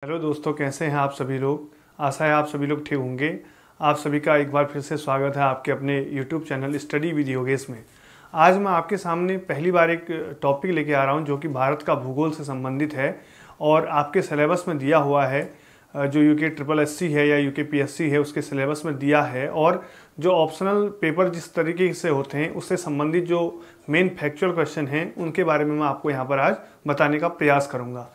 Hello दोस्तों, कैसे हैं आप सभी लोग। आशा है आप सभी लोग ठीक होंगे। आप सभी का एक बार फिर से स्वागत है आपके अपने YouTube channel study with Yogesh में। आज मैं आपके सामने पहली बार एक टॉपिक लेके आ रहा हूं जो कि भारत का भूगोल से संबंधित है और आपके सिलेबस में दिया हुआ है। जो यूके SSC है या यूके PSC है उसके सिलेबस में दिया है। और जो ऑप्शनल पेपर जिस तरीके से होते हैं उससे संबंधित जो मेन फैक्चुअल क्वेश्चन हैं उनके बारे में मैं आपको यहाँ पर आज बताने का प्रयास करूँगा।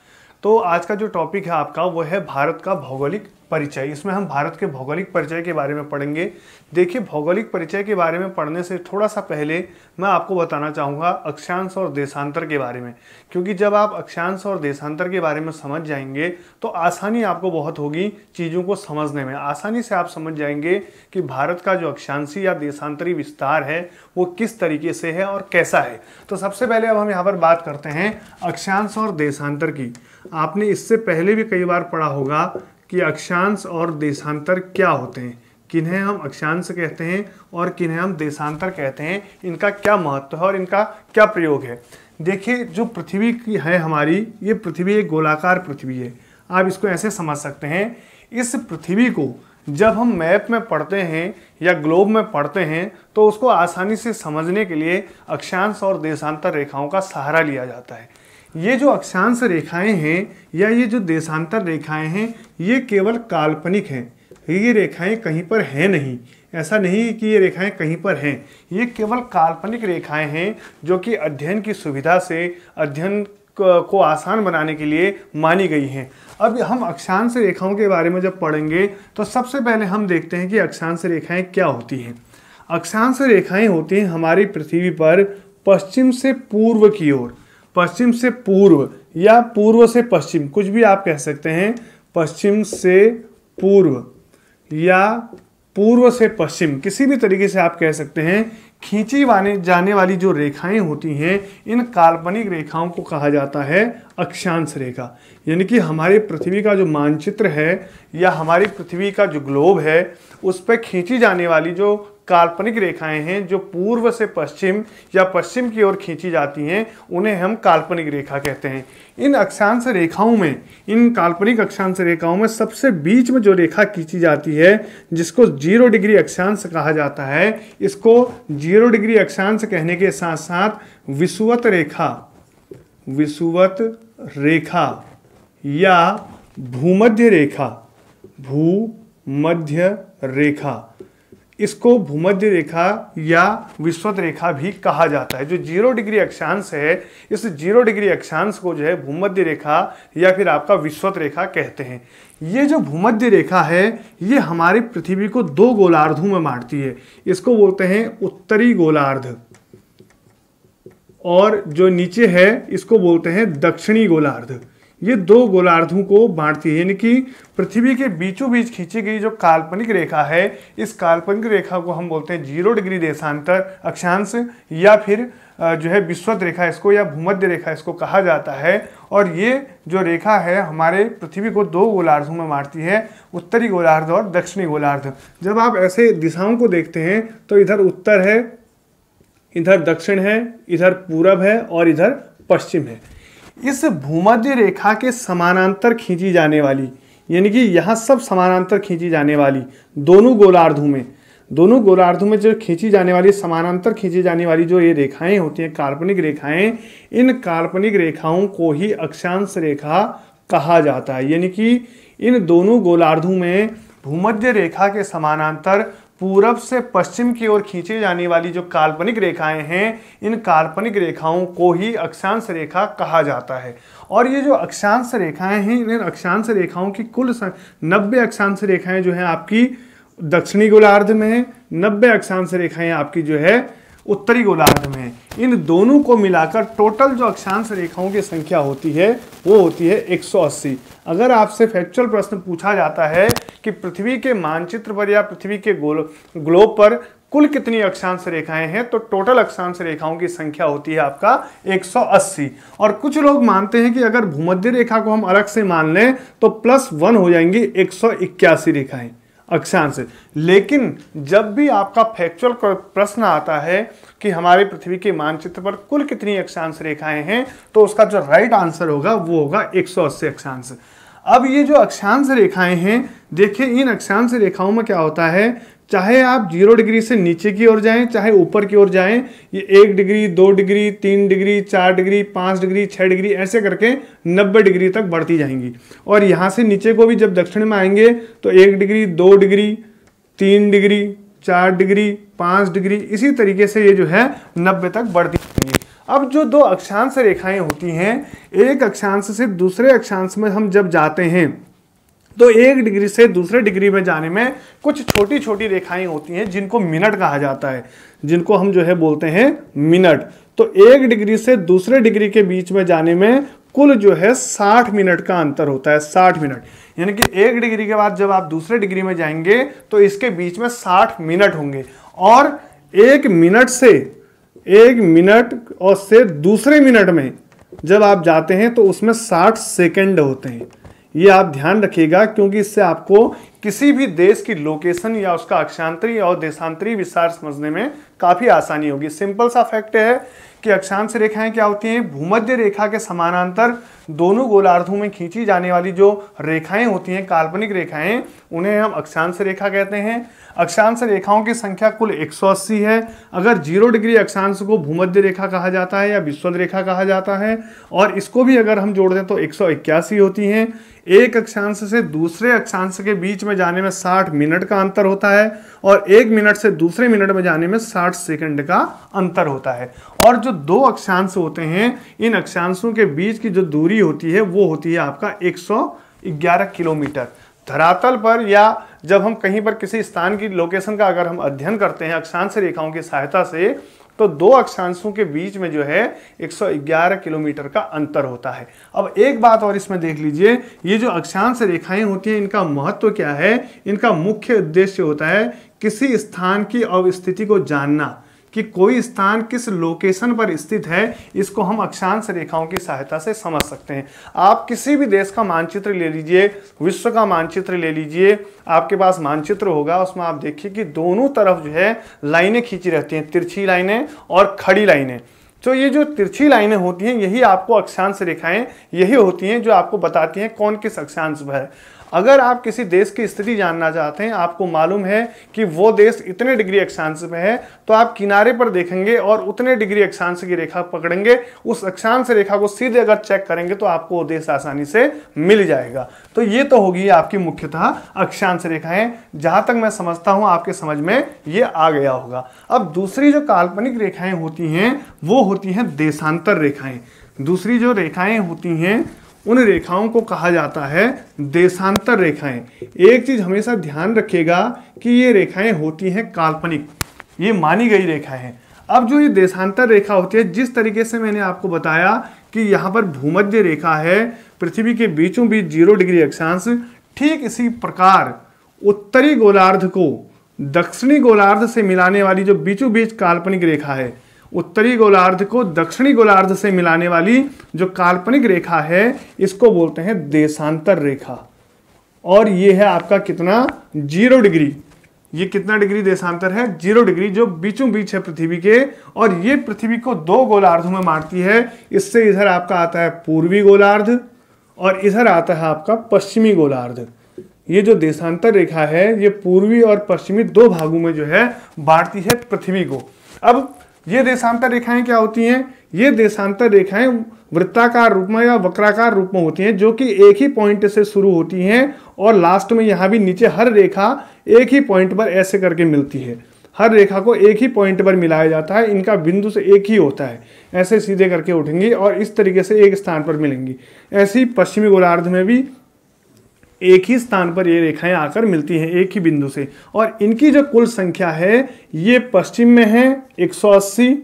तो आज का जो टॉपिक है आपका वो है भारत का भौगोलिक परिचय। इसमें हम भारत के भौगोलिक परिचय के बारे में पढ़ेंगे। देखिए, भौगोलिक परिचय के बारे में पढ़ने से थोड़ा सा पहले मैं आपको बताना चाहूँगा अक्षांश और देशांतर के बारे में, क्योंकि जब आप अक्षांश और देशांतर के बारे में समझ जाएंगे तो आसानी आपको बहुत होगी चीज़ों को समझने में। आसानी से आप समझ जाएंगे कि भारत का जो अक्षांशीय या देशांतरी विस्तार है वो किस तरीके से है और कैसा है। तो सबसे पहले अब हम यहाँ पर बात करते हैं अक्षांश और देशांतर की। आपने इससे पहले भी कई बार पढ़ा होगा कि अक्षांश और देशांतर क्या होते हैं, किन्हें हम अक्षांश कहते हैं और किन्हें हम देशांतर कहते हैं, इनका क्या महत्व है और इनका क्या प्रयोग है। देखिए, जो पृथ्वी की है हमारी, ये पृथ्वी एक गोलाकार पृथ्वी है। आप इसको ऐसे समझ सकते हैं, इस पृथ्वी को जब हम मैप में पढ़ते हैं या ग्लोब में पढ़ते हैं तो उसको आसानी से समझने के लिए अक्षांश और देशांतर रेखाओं का सहारा लिया जाता है। ये जो अक्षांश रेखाएं हैं या ये जो देशांतर रेखाएं हैं ये केवल काल्पनिक हैं। ये रेखाएं कहीं पर हैं नहीं, ऐसा नहीं कि ये रेखाएं कहीं पर हैं। ये केवल काल्पनिक रेखाएं हैं जो कि अध्ययन की सुविधा से अध्ययन को आसान बनाने के लिए मानी गई हैं। अब हम अक्षांश रेखाओं के बारे में जब पढ़ेंगे तो सबसे पहले हम देखते हैं कि अक्षांश रेखाएं क्या होती हैं। अक्षांश रेखाएं होती हैं हमारी पृथ्वी पर पश्चिम से पूर्व की ओर, पश्चिम से पूर्व या पूर्व से पश्चिम, कुछ भी आप कह सकते हैं। पश्चिम से पूर्व या पूर्व से पश्चिम, किसी भी तरीके से आप कह सकते हैं। खींची जाने वाली जो रेखाएं होती हैं इन काल्पनिक रेखाओं को कहा जाता है अक्षांश रेखा। यानी कि हमारी पृथ्वी का जो मानचित्र है या हमारी पृथ्वी का जो ग्लोब है उस पर खींची जाने वाली जो काल्पनिक रेखाएं हैं जो पूर्व से पश्चिम या पश्चिम की ओर खींची जाती हैं उन्हें हम काल्पनिक रेखा कहते हैं। इन अक्षांश रेखाओं में, इन काल्पनिक अक्षांश रेखाओं में सबसे बीच में जो रेखा खींची जाती है जिसको 0 डिग्री अक्षांश कहा जाता है, इसको 0 डिग्री अक्षांश कहने के साथ साथ विषुवत रेखा या भूमध्य रेखा, इसको भूमध्य रेखा या विषुवत रेखा भी कहा जाता है। जो 0 डिग्री अक्षांश है, इस 0 डिग्री अक्षांश को जो है भूमध्य रेखा या फिर आपका विषुवत रेखा कहते हैं। ये जो भूमध्य रेखा है ये हमारी पृथ्वी को 2 गोलार्धों में बांटती है। इसको बोलते हैं उत्तरी गोलार्ध और जो नीचे है इसको बोलते हैं दक्षिणी गोलार्ध। ये 2 गोलार्धों को बांटती है। यानी कि पृथ्वी के बीचों बीच खींची गई जो काल्पनिक रेखा है, इस काल्पनिक रेखा को हम बोलते हैं 0 डिग्री देशांतर अक्षांश या फिर जो है विषुवत रेखा इसको या भूमध्य रेखा इसको कहा जाता है। और ये जो रेखा है हमारे पृथ्वी को 2 गोलार्धों में बांटती है, उत्तरी गोलार्ध और दक्षिणी गोलार्ध। जब आप ऐसे दिशाओं को देखते हैं तो इधर उत्तर है, इधर दक्षिण है, इधर पूरब है और इधर पश्चिम है। इस भूमध्य रेखा के समानांतर खींची जाने वाली, यानी कि यहाँ सब समानांतर खींची जाने वाली दोनों गोलार्धों में जो खींची जाने वाली, समानांतर खींची जाने वाली जो ये रेखाएं होती हैं, काल्पनिक रेखाएं, इन काल्पनिक रेखाओं को ही अक्षांश रेखा कहा जाता है। यानी कि इन दोनों गोलार्धों में भूमध्य रेखा के समानांतर पूरब से पश्चिम की ओर खींची जाने वाली जो काल्पनिक रेखाएं हैं, इन काल्पनिक रेखाओं को ही अक्षांश रेखा कहा जाता है। और ये जो अक्षांश रेखाएं हैं, इन अक्षांश रेखाओं की कुल 90 अक्षांश रेखाएं जो हैं आपकी दक्षिणी गोलार्ध में है, 90 अक्षांश रेखाएं आपकी जो है उत्तरी गोलार्ध में है। इन दोनों को मिलाकर टोटल जो अक्षांश रेखाओं की संख्या होती है वो होती है 180। अगर आपसे फैक्चुअल प्रश्न पूछा जाता है कि पृथ्वी के मानचित्र पर या पृथ्वी के ग्लोब पर कुल कितनी अक्षांश रेखाएं हैं, तो टोटल अक्षांश रेखाओं की संख्या होती है आपका 180। और कुछ लोग मानते हैं कि अगर भूमध्य रेखा को हम अलग से मान लें तो +1 हो जाएंगी 181 रेखाएं अक्षांश। लेकिन जब भी आपका फैक्चुअल प्रश्न आता है कि हमारे पृथ्वी के मानचित्र पर कुल कितनी अक्षांश रेखाएं हैं, तो उसका जो राइट आंसर होगा वो होगा 180 अक्षांश। अब ये जो अक्षांश रेखाएं हैं, देखिए इन अक्षांश रेखाओं में क्या होता है, चाहे आप 0 डिग्री से नीचे की ओर जाएं चाहे ऊपर की ओर जाएं, ये 1 degree 2 degree 3 degree 4 degree 5 degree 6 degree ऐसे करके 90 डिग्री तक बढ़ती जाएंगी। और यहाँ से नीचे को भी जब दक्षिण में आएंगे तो 1 degree 2 degree 3 degree 4 degree 5 degree इसी तरीके से ये जो है 90 तक बढ़ती जाएंगी। अब जो दो अक्षांश रेखाएं होती हैं, एक अक्षांश से दूसरे अक्षांश में हम जब जाते हैं तो 1 डिग्री से दूसरे डिग्री में जाने में कुछ छोटी छोटी रेखाएं होती हैं जिनको मिनट कहा जाता है, जिनको हम जो है बोलते हैं मिनट। तो 1 डिग्री से दूसरे डिग्री के बीच में जाने में कुल जो है 60 मिनट का अंतर होता है, 60 मिनट। यानी कि 1 डिग्री के बाद जब आप दूसरे डिग्री में जाएंगे तो इसके बीच में 60 मिनट होंगे। और 1 मिनट और से दूसरे मिनट में जब आप जाते हैं तो उसमें 60 सेकंड होते हैं। ये आप ध्यान रखिएगा, क्योंकि इससे आपको किसी भी देश की लोकेशन या उसका अक्षांतरी और देशांतरी विस्तार समझने में काफ़ी आसानी होगी। सिंपल सा फैक्ट है कि अक्षांश रेखाएं क्या होती हैं, भूमध्य रेखा के समानांतर दोनों गोलार्धों में खींची जाने वाली जो रेखाएं होती हैं, काल्पनिक रेखाएं, उन्हें हम अक्षांश रेखा कहते हैं। अक्षांश रेखाओं की संख्या कुल 180 है। अगर 0 डिग्री अक्षांश को भूमध्य रेखा कहा जाता है या विषुवत रेखा कहा जाता है, और इसको भी अगर हम जोड़ दें तो 181 होती हैं। एक अक्षांश से दूसरे अक्षांश के बीच में जाने में 60 मिनट का अंतर होता है, और 1 मिनट से दूसरे मिनट में जाने में 60 सेकंड का अंतर होता है। और जो दो अक्षांश होते हैं, इन अक्षांशों के बीच की जो दूरी होती है वो होती है आपका 111 किलोमीटर। धरातल पर या जब हम कहीं पर किसी स्थान की लोकेशन का अगर हम अध्ययन करते हैं अक्षांश रेखाओं की सहायता से, तो दो अक्षांशों के बीच में जो है 111 किलोमीटर का अंतर होता है। अब एक बात और इसमें देख लीजिए, ये जो अक्षांश रेखाएं होती हैं इनका महत्व क्या है। इनका मुख्य उद्देश्य होता है किसी स्थान की अवस्थिति को जानना, कि कोई स्थान किस लोकेशन पर स्थित है, इसको हम अक्षांश रेखाओं की सहायता से समझ सकते हैं। आप किसी भी देश का मानचित्र ले लीजिए, विश्व का मानचित्र ले लीजिए, आपके पास मानचित्र होगा, उसमें आप देखिए कि दोनों तरफ जो है लाइनें खींची रहती हैं, तिरछी लाइनें और खड़ी लाइनें। तो ये जो तिरछी लाइनें होती हैं यही आपको अक्षांश रेखाएं यही होती हैं जो आपको बताती हैं कौन किस अक्षांश पर है। अगर आप किसी देश की स्थिति जानना चाहते हैं, आपको मालूम है कि वो देश इतने डिग्री अक्षांश में है, तो आप किनारे पर देखेंगे और उतने डिग्री अक्षांश की रेखा पकड़ेंगे, उस अक्षांश रेखा को सीधे अगर चेक करेंगे तो आपको वो देश आसानी से मिल जाएगा। तो ये तो होगी आपकी मुख्यतः अक्षांश रेखाएं। जहां तक मैं समझता हूं आपके समझ में ये आ गया होगा। अब दूसरी जो काल्पनिक रेखाएं होती हैं वो होती हैं देशांतर रेखाएं। दूसरी जो रेखाएं होती हैं उन रेखाओं को कहा जाता है देशांतर रेखाएं। एक चीज हमेशा ध्यान रखिएगा कि ये रेखाएं होती हैं काल्पनिक, ये मानी गई रेखाएं हैं। अब जो ये देशांतर रेखा होती है, जिस तरीके से मैंने आपको बताया कि यहाँ पर भूमध्य रेखा है, पृथ्वी के बीचों बीच 0 डिग्री अक्षांश, ठीक इसी प्रकार उत्तरी गोलार्ध को दक्षिणी गोलार्ध से मिलाने वाली जो बीचों बीच काल्पनिक रेखा है, उत्तरी गोलार्ध को दक्षिणी गोलार्ध से मिलाने वाली जो काल्पनिक रेखा है, इसको बोलते हैं देशांतर रेखा। और ये है आपका कितना 0 डिग्री। ये कितना डिग्री देशांतर है 0 डिग्री, जो बीचों बीच है पृथ्वी के, और ये पृथ्वी को 2 गोलार्धों में मारती है। इससे इधर आपका आता है पूर्वी गोलार्ध और इधर आता है आपका पश्चिमी गोलार्ध। ये जो देशांतर रेखा है ये पूर्वी और पश्चिमी 2 भागों में जो है बांटती है पृथ्वी को। अब ये देशांतर रेखाएं क्या होती हैं, ये देशांतर रेखाएं वृत्ताकार रूप में या वक्राकार रूप में होती हैं, जो कि एक ही पॉइंट से शुरू होती हैं और लास्ट में यहाँ भी नीचे हर रेखा एक ही पॉइंट पर ऐसे करके मिलती है। हर रेखा को एक ही पॉइंट पर मिलाया जाता है, इनका बिंदु से एक ही होता है, ऐसे सीधे करके उठेंगी और इस तरीके से एक स्थान पर मिलेंगी। ऐसे ही पश्चिमी गोलार्ध में भी एक ही स्थान पर ये रेखाएं आकर मिलती हैं एक ही बिंदु से, और इनकी जो कुल संख्या है ये पश्चिम में है 180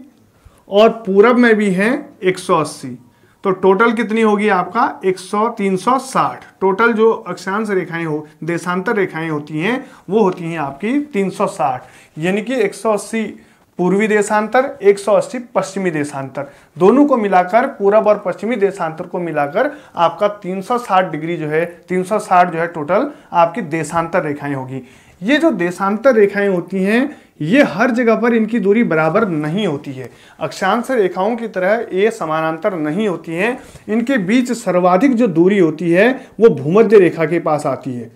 और पूरब में भी है 180। तो टोटल कितनी होगी आपका 360। टोटल जो अक्षांश रेखाएं हो देशांतर रेखाएं होती हैं वो होती हैं आपकी 360, यानी कि 180 पूर्वी देशांतर 180 पश्चिमी देशांतर, दोनों को मिलाकर पूरब और पश्चिमी देशांतर को मिलाकर आपका 360 डिग्री जो है 360 जो है टोटल आपकी देशांतर रेखाएं होगी। ये जो देशांतर रेखाएं होती हैं ये हर जगह पर इनकी दूरी बराबर नहीं होती है। अक्षांश रेखाओं की तरह ये समानांतर नहीं होती हैं। इनके बीच सर्वाधिक जो दूरी होती है वो भूमध्य रेखा के पास आती है।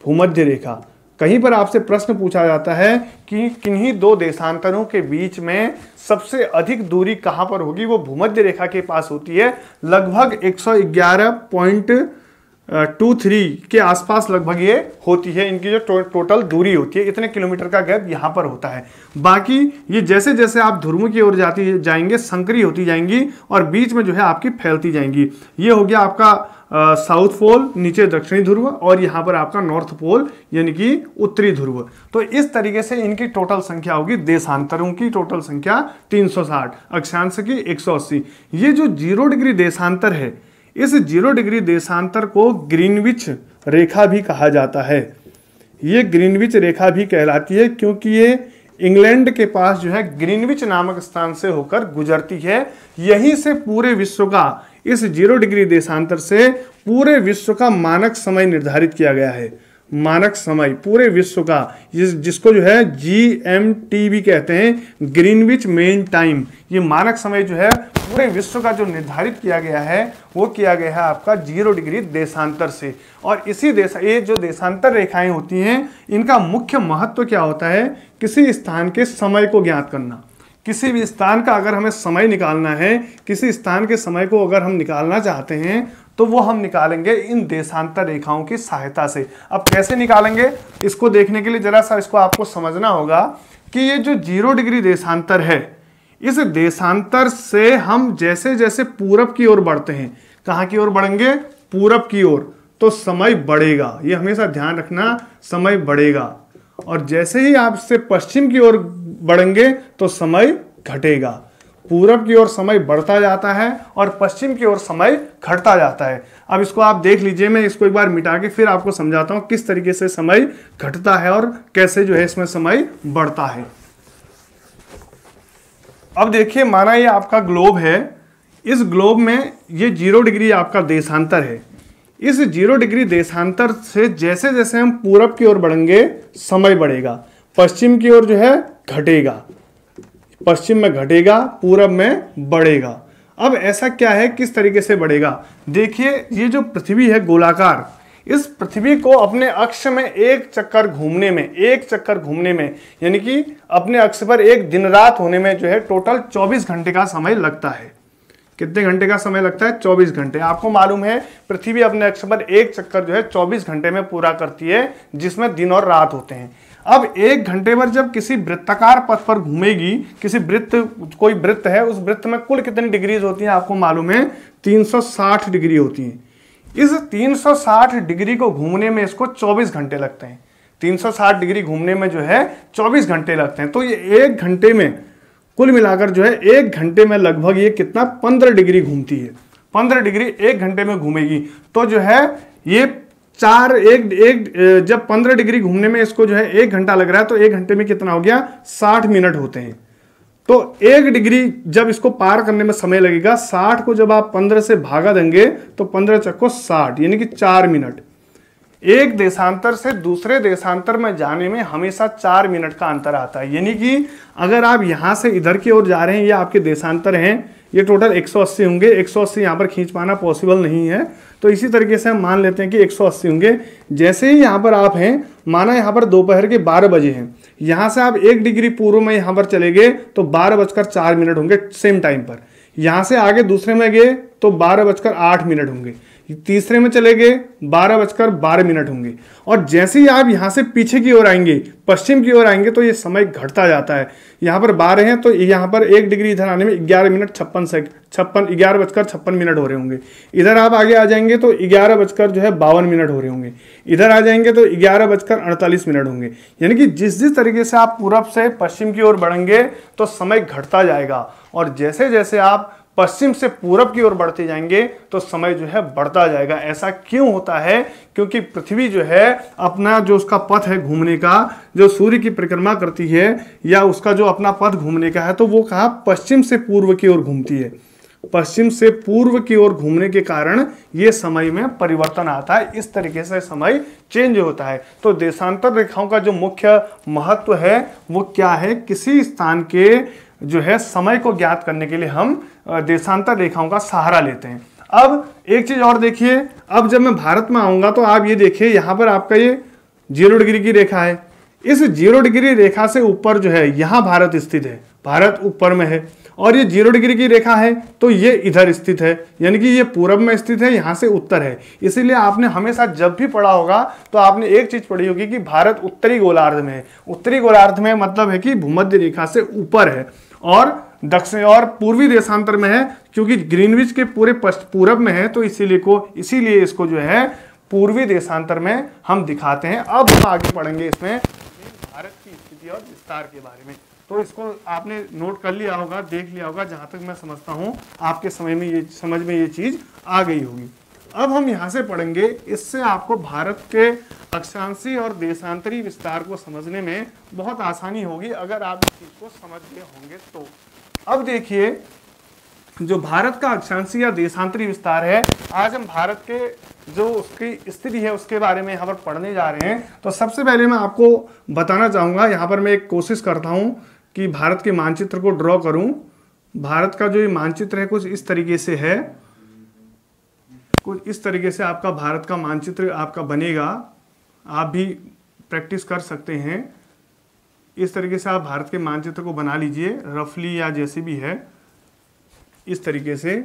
भूमध्य रेखा, कहीं पर आपसे प्रश्न पूछा जाता है कि किन्हीं दो देशांतरों के बीच में सबसे अधिक दूरी कहां पर होगी, वो भूमध्य रेखा के पास होती है। लगभग 111.23 के आसपास लगभग ये होती है। इनकी जो टोटल दूरी होती है, इतने किलोमीटर का गैप यहाँ पर होता है। बाकी ये जैसे जैसे आप ध्रुव की ओर जाएंगे संकरी होती जाएंगी और बीच में जो है आपकी फैलती जाएंगी। ये हो गया आपका साउथ पोल, नीचे दक्षिणी ध्रुव, और यहाँ पर आपका नॉर्थ पोल यानी कि उत्तरी ध्रुव। तो इस तरीके से इनकी टोटल संख्या होगी, देशांतरों की टोटल संख्या 360, अक्षांश की 180। ये जो 0 डिग्री देशांतर है, इस 0 डिग्री देशांतर को ग्रीनविच रेखा भी कहा जाता है। ये ग्रीनविच रेखा भी कहलाती है क्योंकि ये इंग्लैंड के पास जो है ग्रीनविच नामक स्थान से होकर गुजरती है। यहीं से पूरे विश्व का, इस 0 डिग्री देशांतर से पूरे विश्व का मानक समय निर्धारित किया गया है। मानक समय पूरे विश्व का, जिसको जो है GMT भी कहते हैं, ग्रीनविच मेन टाइम। ये मानक समय जो है पूरे विश्व का जो निर्धारित किया गया है वो किया गया है आपका 0 डिग्री देशांतर से। और ये जो देशांतर रेखाएं होती हैं इनका मुख्य महत्व क्या होता है, किसी स्थान के समय को ज्ञात करना। किसी भी स्थान का अगर हमें समय निकालना है, किसी स्थान के समय को अगर हम निकालना चाहते हैं तो वो हम निकालेंगे इन देशांतर रेखाओं की सहायता से। अब कैसे निकालेंगे, इसको देखने के लिए जरा सा इसको आपको समझना होगा कि ये जो 0 डिग्री देशांतर है, इस देशांतर से हम जैसे जैसे पूरब की ओर बढ़ते हैं, कहाँ की ओर बढ़ेंगे, पूरब की ओर, तो समय बढ़ेगा। ये हमेशा ध्यान रखना, समय बढ़ेगा। और जैसे ही आप इससे पश्चिम की ओर बढ़ेंगे तो समय घटेगा। पूरब की ओर समय बढ़ता जाता है और पश्चिम की ओर समय घटता जाता है। अब इसको आप देख लीजिए, मैं इसको एक बार मिटा के फिर आपको समझाता हूं किस तरीके से समय घटता है और कैसे जो है इसमें समय बढ़ता है। अब देखिए, माना ये आपका ग्लोब है, इस ग्लोब में ये 0 डिग्री आपका देशांतर है। इस 0 डिग्री देशांतर से जैसे जैसे हम पूरब की ओर बढ़ेंगे समय बढ़ेगा, पश्चिम की ओर जो है घटेगा, पश्चिम में घटेगा, पूरब में बढ़ेगा। अब ऐसा क्या है, किस तरीके से बढ़ेगा, देखिए ये जो पृथ्वी है गोलाकार, इस पृथ्वी को अपने अक्ष में एक चक्कर घूमने में यानी कि अपने अक्ष पर एक दिन रात होने में जो है टोटल 24 घंटे का समय लगता है। कितने घंटे का समय लगता है, 24 घंटे। आपको मालूम है पृथ्वी अपने अक्ष पर एक चक्कर जो है 24 घंटे में पूरा करती है, जिसमें दिन और रात होते हैं। अब एक घंटे पर जब किसी वृत्ताकार पथ पर घूमेगी, कोई वृत्त है, उस वृत्त में कुल कितनी डिग्रीज होती हैं आपको मालूम है, 360 डिग्री होती हैं। इस 360 डिग्री को घूमने में इसको 24 घंटे लगते हैं। 360 डिग्री घूमने में जो है 24 घंटे लगते हैं। तो ये एक घंटे में कुल मिलाकर जो है एक घंटे में लगभग ये कितना 15 डिग्री घूमती है। 15 डिग्री एक घंटे में घूमेगी तो जो है ये जब 15 डिग्री घूमने में इसको जो है 1 घंटा लग रहा है तो 1 घंटे में कितना हो गया, 60 मिनट होते हैं। तो 1 डिग्री जब इसको पार करने में समय लगेगा, 60 को जब आप 15 से भागा देंगे तो 15 चक्को 60 यानी कि 4 मिनट। एक देशांतर से दूसरे देशांतर में जाने में हमेशा 4 मिनट का अंतर आता है। यानी कि अगर आप यहां से इधर की ओर जा रहे हैं, ये आपके देशांतर हैं, ये टोटल 180 होंगे। 180 यहाँ पर खींच पाना पॉसिबल नहीं है, तो इसी तरीके से हम मान लेते हैं कि 180 होंगे। जैसे ही यहाँ पर आप हैं, माना यहाँ पर दोपहर के 12 बजे हैं, यहाँ से आप 1 डिग्री पूर्व में यहाँ पर चले गए तो 12:04 होंगे सेम टाइम पर। यहाँ से आगे दूसरे में गए तो 12:08 होंगे। तीसरे में चले गए 12:12 होंगे। और जैसे ही आप यहाँ से पीछे की ओर आएंगे, पश्चिम की ओर आएंगे, तो ये समय घटता जाता है। यहाँ पर 12 हैं तो यहाँ पर 1 डिग्री इधर आने में 11:56 हो रहे होंगे। इधर आप आगे आ जाएंगे तो 11:52 हो रहे होंगे। इधर आ जाएंगे तो 11:48 होंगे। यानी कि जिस जिस तरीके से आप पूरब से पश्चिम की ओर बढ़ेंगे तो समय घटता जाएगा, और जैसे जैसे आप पश्चिम से पूरब की ओर बढ़ते जाएंगे तो समय जो है बढ़ता जाएगा। ऐसा क्यों होता है, क्योंकि पृथ्वी जो है अपना जो उसका पथ है घूमने का, जो सूर्य की परिक्रमा करती है या उसका जो अपना पथ घूमने का है, तो वो कहाँ पश्चिम से पूर्व की ओर घूमती है। पश्चिम से पूर्व की ओर घूमने के कारण ये समय में परिवर्तन आता है, इस तरीके से समय चेंज होता है। तो देशांतर रेखाओं का जो मुख्य महत्व है वो क्या है, किसी स्थान के जो है समय को ज्ञात करने के लिए हम देशांतर रेखाओं का सहारा लेते हैं। अब एक चीज और देखिए, अब जब मैं भारत में आऊंगा तो आप ये देखिए यहाँ पर आपका ये 0 डिग्री की रेखा है। इस 0 डिग्री रेखा से ऊपर जो है यहाँ भारत स्थित है, भारत ऊपर में है, और ये 0 डिग्री की रेखा है तो ये इधर स्थित है, यानी कि ये पूरब में स्थित है, यहाँ से उत्तर है। इसीलिए आपने हमेशा जब भी पढ़ा होगा तो आपने एक चीज पढ़ी होगी कि भारत उत्तरी गोलार्ध में है। उत्तरी गोलार्ध में मतलब है कि भूमध्य रेखा से ऊपर है, और दक्षिण और पूर्वी देशांतर में है, क्योंकि ग्रीनविच के पूरे पूरब में है, तो इसीलिए इसको जो है पूर्वी देशांतर में हम दिखाते हैं। अब हम आगे पढ़ेंगे इसमें भारत की स्थिति और विस्तार के बारे में। तो इसको आपने नोट कर लिया होगा, देख लिया होगा, जहां तक मैं समझता हूं आपके समझ में ये चीज आ गई होगी। अब हम यहां से पढ़ेंगे, इससे आपको भारत के अक्षांशीय और देशांतरी विस्तार को समझने में बहुत आसानी होगी अगर आप इस चीज को समझ गए होंगे तो। अब देखिए, जो भारत का अक्षांशीय या देशांतरी विस्तार है, आज हम भारत के जो उसकी स्थिति है उसके बारे में यहाँ पर पढ़ने जा रहे हैं। तो सबसे पहले मैं आपको बताना चाहूँगा, यहाँ पर मैं एक कोशिश करता हूँ कि भारत के मानचित्र को ड्रॉ करूँ। भारत का जो ये मानचित्र है कुछ इस तरीके से है, कुछ इस तरीके से आपका भारत का मानचित्र आपका बनेगा। आप भी प्रैक्टिस कर सकते हैं, इस तरीके से आप भारत के मानचित्र को बना लीजिए, रफली या जैसे भी है, इस तरीके से।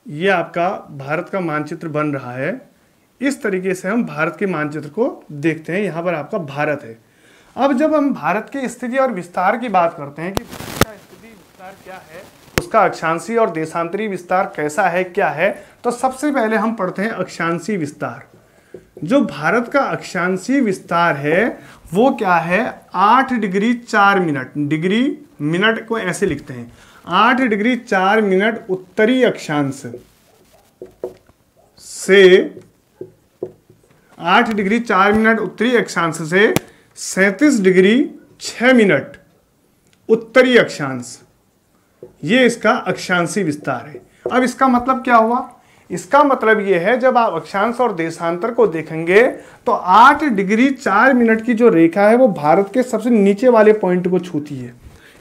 ये आपका भारत का मानचित्र बन रहा है। इस तरीके से हम भारत के मानचित्र को देखते हैं। यहाँ पर आपका भारत है। अब जब हम भारत की स्थिति और विस्तार की बात करते हैं कि भारत का स्थिति विस्तार क्या है, उसका अक्षांशीय और देशांतरी विस्तार कैसा है, क्या है, तो सबसे पहले हम पढ़ते हैं अक्षांशीय विस्तार। जो भारत का अक्षांशीय विस्तार है वो क्या है, 8 डिग्री 4 मिनट, डिग्री मिनट को ऐसे लिखते हैं, 8 डिग्री 4 मिनट उत्तरी अक्षांश से 8 डिग्री 4 मिनट उत्तरी अक्षांश से 37 डिग्री 6 मिनट उत्तरी अक्षांश, ये इसका अक्षांशीय विस्तार है। अब इसका मतलब क्या हुआ, इसका मतलब यह है जब आप अक्षांश और देशांतर को देखेंगे तो 8 डिग्री 4 मिनट की जो रेखा है वो भारत के सबसे नीचे वाले पॉइंट को छूती है।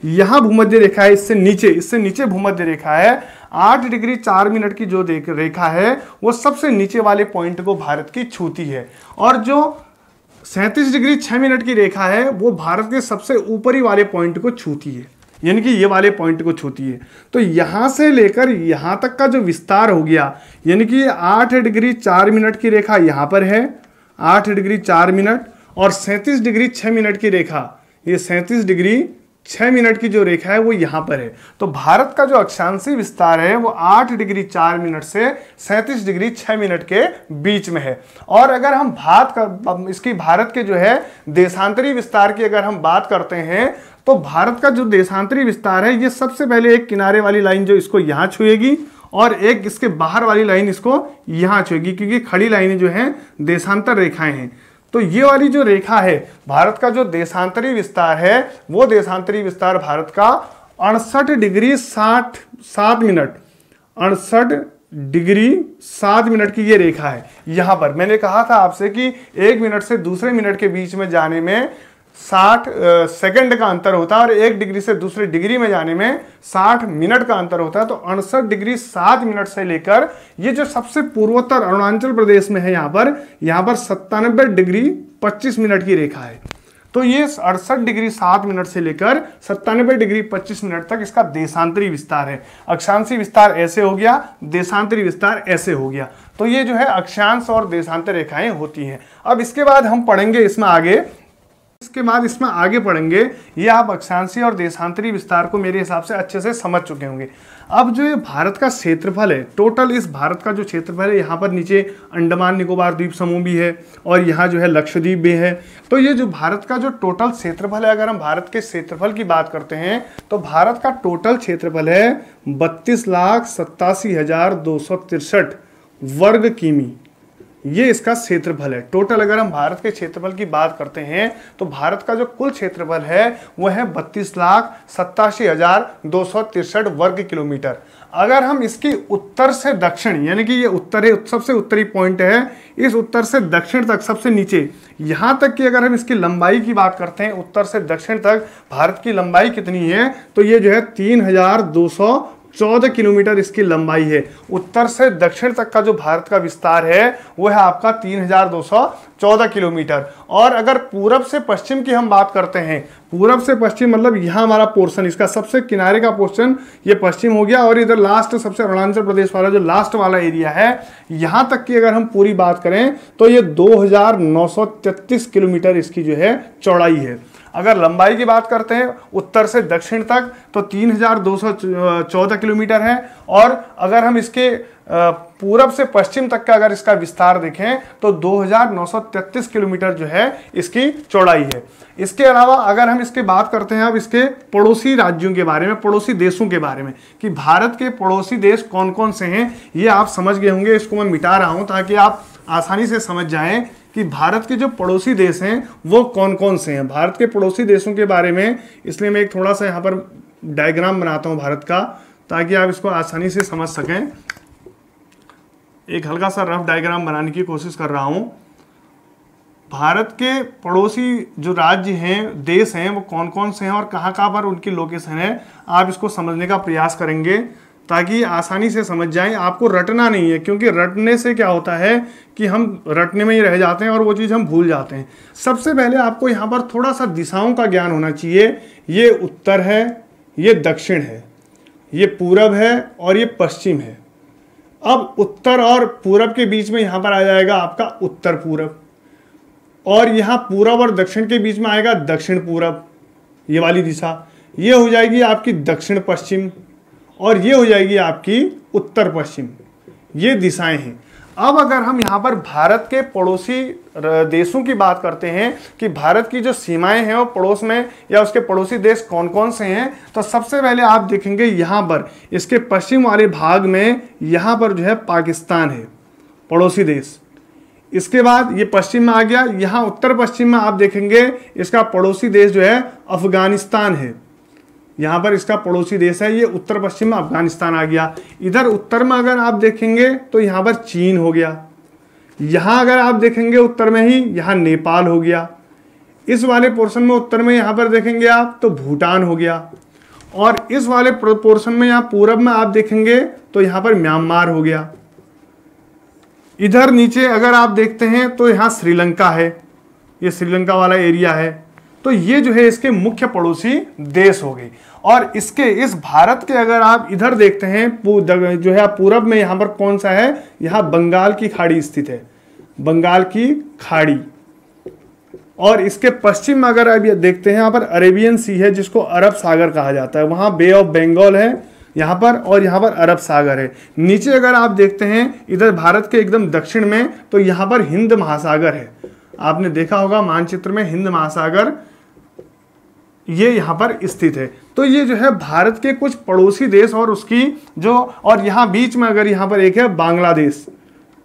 यहां भूमध्य रेखा है, इससे नीचे भूमध्य रेखा है। 8 डिग्री 4 मिनट की जो रेखा है वो सबसे नीचे वाले पॉइंट को भारत की छूती है, और जो 37 डिग्री 6 मिनट की रेखा है वो भारत के सबसे ऊपरी वाले पॉइंट को छूती है, यानी कि ये वाले पॉइंट को छूती है। तो यहां से लेकर यहां तक का जो विस्तार हो गया, यानी कि 8 डिग्री 4 मिनट की रेखा यहां पर है, 8 डिग्री 4 मिनट, और 37 डिग्री 6 मिनट की रेखा, ये 37 डिग्री 6 मिनट की जो रेखा है वो यहां पर है। तो भारत का जो अक्षांशीय विस्तार है वो 8 डिग्री 4 मिनट से 37 डिग्री 6 मिनट के बीच में है। और अगर हम इसकी भारत के जो है देशांतरी विस्तार की अगर हम बात करते हैं तो भारत का जो देशांतरी विस्तार है ये सबसे पहले एक किनारे वाली लाइन जो इसको यहां छुएगी, और एक इसके बाहर वाली लाइन इसको यहां छुएगी, क्योंकि खड़ी लाइनें जो हैं देशांतर रेखाएं हैं। तो ये वाली जो रेखा है भारत का जो देशांतरी विस्तार है वो देशांतरी विस्तार भारत का 68 डिग्री 7 मिनट 68 डिग्री 7 मिनट की ये रेखा है। यहां पर मैंने कहा था आपसे कि 1 मिनट से दूसरे मिनट के बीच में जाने में 60 सेकंड का अंतर होता है, और 1 डिग्री से दूसरे डिग्री में जाने में 60 मिनट का अंतर होता है। तो 68 डिग्री 7 मिनट से लेकर ये जो सबसे पूर्वोत्तर अरुणाचल प्रदेश में है यहाँ पर 97 डिग्री 25 मिनट की रेखा है। तो ये 68 डिग्री 7 मिनट से लेकर 97 डिग्री 25 मिनट तक इसका देशांतरी विस्तार है। अक्षांशीय विस्तार ऐसे हो गया, देशांतरी विस्तार ऐसे हो गया। तो ये जो है अक्षांश और देशांतर रेखाएं होती हैं। अब इसके बाद हम पढ़ेंगे इसमें आगे पढ़ेंगे, ये आप अक्षांशीय और देशांतरी विस्तार को मेरे हिसाब से अच्छे से समझ चुके होंगे। अब जो ये भारत का क्षेत्रफल है, टोटल इस भारत का जो क्षेत्रफल है, यहाँ पर नीचे अंडमान निकोबार द्वीप समूह भी है और यहाँ जो है लक्षद्वीप भी है। तो ये जो भारत का जो टोटल क्षेत्रफल है, अगर हम भारत के क्षेत्रफल की बात करते हैं तो भारत का टोटल क्षेत्रफल है 32,87,263 वर्ग किमी। ये इसका क्षेत्रफल है। टोटल अगर हम भारत के क्षेत्रफल की बात करते हैं तो भारत का जो कुल क्षेत्रफल है वो है 32,87,263 वर्ग किलोमीटर। अगर हम इसकी उत्तर से दक्षिण, यानी कि ये उत्तर है, सबसे उत्तरी पॉइंट है, इस उत्तर से दक्षिण तक सबसे नीचे यहाँ तक की अगर हम इसकी लंबाई की बात करते हैं, उत्तर से दक्षिण तक भारत की लंबाई कितनी है, तो ये जो है 3,214 किलोमीटर इसकी लंबाई है। उत्तर से दक्षिण तक का जो भारत का विस्तार है वो है आपका 3,214 किलोमीटर। और अगर पूरब से पश्चिम की हम बात करते हैं, पूरब से पश्चिम मतलब यहाँ हमारा पोर्शन, इसका सबसे किनारे का पोर्शन ये पश्चिम हो गया, और इधर लास्ट सबसे अरुणाचल प्रदेश वाला जो लास्ट वाला एरिया है, यहाँ तक की अगर हम पूरी बात करें तो ये 2,933 किलोमीटर इसकी जो है चौड़ाई है। अगर लंबाई की बात करते हैं उत्तर से दक्षिण तक तो 3,214 किलोमीटर है। और अगर हम इसके पूरब से पश्चिम तक का अगर इसका विस्तार देखें तो 2,933 किलोमीटर जो है इसकी चौड़ाई है। इसके अलावा अगर हम इसके बात करते हैं अब इसके पड़ोसी राज्यों के बारे में, पड़ोसी देशों के बारे में, कि भारत के पड़ोसी देश कौन कौन से हैं, ये आप समझ गए होंगे। इसको मैं मिटा रहा हूं ताकि आप आसानी से समझ जाएं कि भारत के जो पड़ोसी देश हैं वो कौन कौन से हैं। भारत के पड़ोसी देशों के बारे में इसलिए मैं एक थोड़ा सा यहाँ पर डायग्राम बनाता हूँ भारत का, ताकि आप इसको आसानी से समझ सकें। एक हल्का सा रफ डायग्राम बनाने की कोशिश कर रहा हूँ। भारत के पड़ोसी जो राज्य हैं, देश हैं, वो कौन कौन से हैं और कहाँ कहाँ पर उनकी लोकेशन है, आप इसको समझने का प्रयास करेंगे ताकि आसानी से समझ जाएं। आपको रटना नहीं है, क्योंकि रटने से क्या होता है कि हम रटने में ही रह जाते हैं और वो चीज़ हम भूल जाते हैं। सबसे पहले आपको यहाँ पर थोड़ा सा दिशाओं का ज्ञान होना चाहिए। ये उत्तर है, ये दक्षिण है, ये पूरब है और ये पश्चिम है। अब उत्तर और पूरब के बीच में यहाँ पर आ जाएगा आपका उत्तर पूरब, और यहाँ पूरब और दक्षिण के बीच में आएगा दक्षिण पूरब, ये वाली दिशा। ये हो जाएगी आपकी दक्षिण पश्चिम, और ये हो जाएगी आपकी उत्तर पश्चिम। ये दिशाएं हैं। अब अगर हम यहाँ पर भारत के पड़ोसी देशों की बात करते हैं कि भारत की जो सीमाएं हैं वो पड़ोस में या उसके पड़ोसी देश कौन कौन से हैं, तो सबसे पहले आप देखेंगे यहाँ पर इसके पश्चिम वाले भाग में यहाँ पर जो है पाकिस्तान है पड़ोसी देश। इसके बाद ये पश्चिम में आ गया। यहाँ उत्तर पश्चिम में आप देखेंगे इसका पड़ोसी देश जो है अफगानिस्तान है। यहाँ पर इसका पड़ोसी देश है, ये उत्तर पश्चिम में अफगानिस्तान आ गया। इधर उत्तर में अगर आप देखेंगे तो यहाँ पर चीन हो गया। यहाँ अगर आप देखेंगे उत्तर में ही, यहाँ नेपाल हो गया। इस वाले पोर्शन में उत्तर में यहाँ पर देखेंगे आप तो भूटान हो गया। और इस वाले पोर्शन में यहाँ पूरब में आप देखेंगे तो यहाँ पर म्यांमार हो गया। इधर नीचे अगर आप देखते हैं तो यहाँ श्रीलंका है, ये श्रीलंका वाला एरिया है। तो ये जो है इसके मुख्य पड़ोसी देश हो गए। और इसके इस भारत के अगर आप इधर देखते हैं जो है पूरब में यहाँ पर कौन सा है, यहाँ बंगाल की खाड़ी स्थित है, बंगाल की खाड़ी। और इसके पश्चिम में अगर आप ये देखते हैं यहाँ पर अरेबियन सी है, जिसको अरब सागर कहा जाता है। वहाँ बे ऑफ बंगाल है यहाँ पर, और यहाँ पर अरब सागर है। नीचे अगर आप देखते हैं इधर भारत के एकदम दक्षिण में तो यहाँ पर हिंद महासागर है। आपने देखा होगा मानचित्र में हिंद महासागर ये यहाँ पर स्थित है। तो ये जो है भारत के कुछ पड़ोसी देश और उसकी जो, और यहाँ बीच में अगर यहाँ पर एक है बांग्लादेश,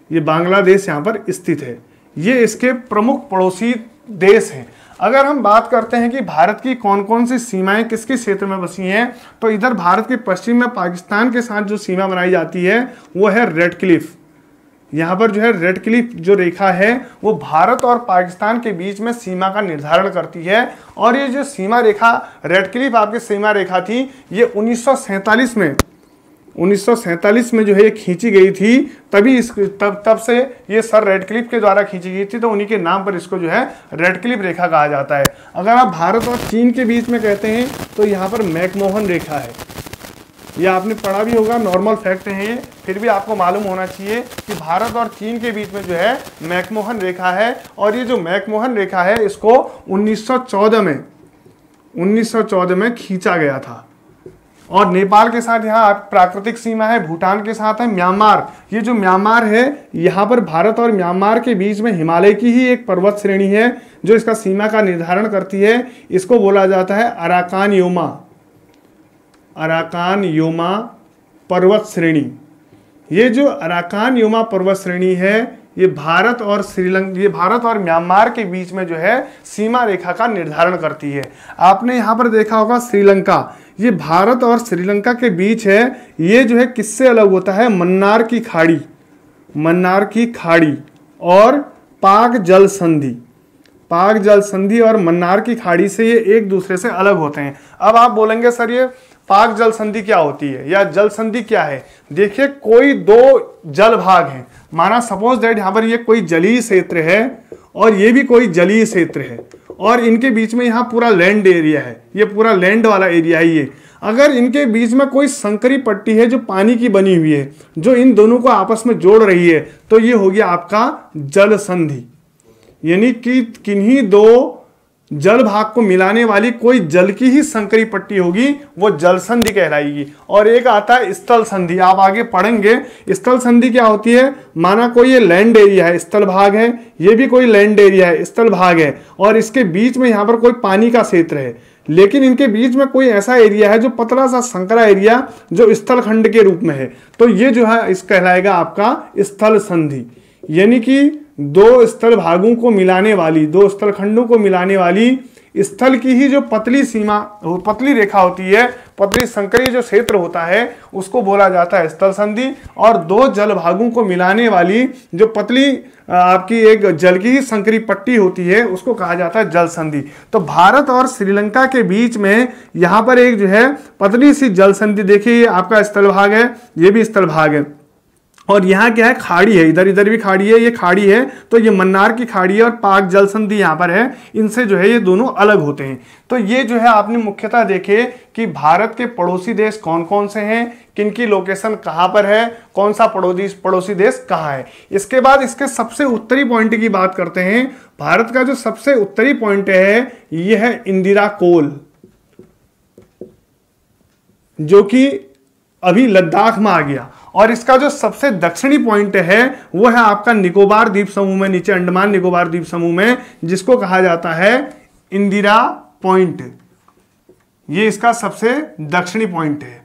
ये बांग्लादेश यहाँ पर स्थित है। ये इसके प्रमुख पड़ोसी देश हैं। अगर हम बात करते हैं कि भारत की कौन कौन सी सीमाएं किस किस क्षेत्र में बसी हैं, तो इधर भारत के पश्चिम में पाकिस्तान के साथ जो सीमा बनाई जाती है वो है रेड क्लिफ। यहाँ पर जो है रेड क्लिफ जो रेखा है वो भारत और पाकिस्तान के बीच में सीमा का निर्धारण करती है। और ये जो सीमा रेखा रेड क्लिफ आपकी सीमा रेखा थी, ये 1947 में जो है ये खींची गई थी। तभी तब से ये सर रेड क्लिफ के द्वारा खींची गई थी, तो उन्हीं के नाम पर इसको जो है रेड क्लिफ रेखा कहा जाता है। अगर आप भारत और चीन के बीच में कहते हैं तो यहाँ पर मैकमोहन रेखा है। ये आपने पढ़ा भी होगा, नॉर्मल फैक्ट है ये, फिर भी आपको मालूम होना चाहिए कि भारत और चीन के बीच में जो है मैकमोहन रेखा है। और ये जो मैकमोहन रेखा है इसको 1914 में खींचा गया था। और नेपाल के साथ यहाँ प्राकृतिक सीमा है, भूटान के साथ है म्यांमार। ये जो म्यांमार है यहाँ पर भारत और म्यांमार के बीच में हिमालय की ही एक पर्वत श्रेणी है जो इसका सीमा का निर्धारण करती है। इसको बोला जाता है अराकान योमा पर्वत श्रेणी। ये जो अराकान योमा पर्वत श्रेणी है ये भारत और श्रीलंका, ये भारत और म्यांमार के बीच में जो है सीमा रेखा का निर्धारण करती है। आपने यहाँ पर देखा होगा श्रीलंका, ये भारत और श्रीलंका के बीच है। ये जो है किससे अलग होता है? मन्नार की खाड़ी, मन्नार की खाड़ी और पाक जल संधि, पाक जल संधि और मन्नार की खाड़ी से ये एक दूसरे से अलग होते हैं। अब आप बोलेंगे सर ये पाक जल संधि क्या होती है या जल संधि क्या है? देखिए कोई दो जल भाग हैं, माना सपोज दैट यहाँ पर ये कोई जलीय क्षेत्र है और ये भी कोई जलीय क्षेत्र है और इनके बीच में यहाँ पूरा लैंड एरिया है, ये पूरा लैंड वाला एरिया है ये। अगर इनके बीच में कोई संकरी पट्टी है जो पानी की बनी हुई है, जो इन दोनों को आपस में जोड़ रही है, तो ये हो गया आपका जल संधि। यानी कि किन्हीं दो जल भाग को मिलाने वाली कोई जल की ही संकरी पट्टी होगी, वो जल संधि कहलाएगी। और एक आता है स्थल संधि, आप आगे पढ़ेंगे। स्थल संधि क्या होती है? माना कोई ये लैंड एरिया है, स्थल भाग है, ये भी कोई लैंड एरिया है, स्थल भाग है, और इसके बीच में यहाँ पर कोई पानी का क्षेत्र है, लेकिन इनके बीच में कोई ऐसा एरिया है जो पतला सा संकरा एरिया जो स्थल खंड के रूप में है, तो ये जो है इस कहलाएगा आपका स्थल संधि। यानी कि दो स्थल भागों को मिलाने वाली, दो स्थल खंडों को मिलाने वाली स्थल की ही जो पतली सीमा, पतली रेखा होती है, पतली संकरी जो क्षेत्र होता है, उसको बोला जाता है स्थल संधि। और दो जल भागों को मिलाने वाली जो पतली आपकी एक जल की ही संकरी पट्टी होती है, उसको कहा जाता है जल संधि। तो भारत और श्रीलंका के बीच में यहाँ पर एक जो है पतली सी जल संधि, देखिए ये आपका स्थल भाग है, ये भी स्थल भाग है, और यहाँ क्या है? खाड़ी है, इधर इधर भी खाड़ी है, ये खाड़ी है, तो ये मन्नार की खाड़ी है और पाक जल संधि यहाँ पर है, इनसे जो है ये दोनों अलग होते हैं। तो ये जो है आपने मुख्यतः देखे कि भारत के पड़ोसी देश कौन कौन से हैं, किनकी लोकेशन कहाँ पर है, कौन सा पड़ोसी देश कहाँ है। इसके बाद इसके सबसे उत्तरी पॉइंट की बात करते हैं। भारत का जो सबसे उत्तरी पॉइंट है ये है इंदिरा कोल, जो कि अभी लद्दाख में आ गया। और इसका जो सबसे दक्षिणी पॉइंट है वो है आपका निकोबार द्वीप समूह में, नीचे अंडमान निकोबार द्वीप समूह में, जिसको कहा जाता है इंदिरा पॉइंट। ये इसका सबसे दक्षिणी पॉइंट है।